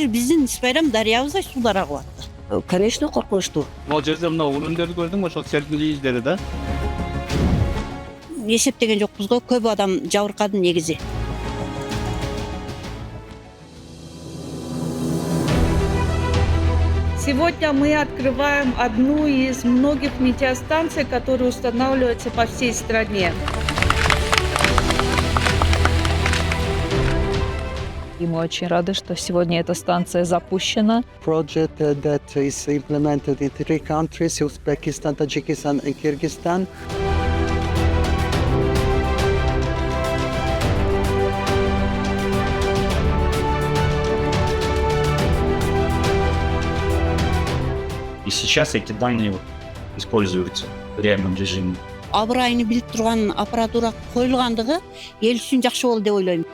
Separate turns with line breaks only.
бир биздин Исбайрам дарыябыздай суулар агып атты.
Конечно, коркунучтуу.
Могу жерде мына өнөмдөрдү көрдүң, ошол сергилүү издери да.
Эсептеген жокпуз го, көп адам жабыркады негизи.
Сегодня мы открываем одну из многих метеостанций, которые устанавливаются по всей стране.
И мы очень рады, что сегодня эта станция запущена.
Project that is implemented in 3 countries, Uzbekistan, Tajikistan and Kyrgyzstan.
И сейчас эти данные используются в реальном режиме.
Абыр айыны билип турган аппаратура коюлгандыгы эл үчүн жакшы болду деп ойлойм.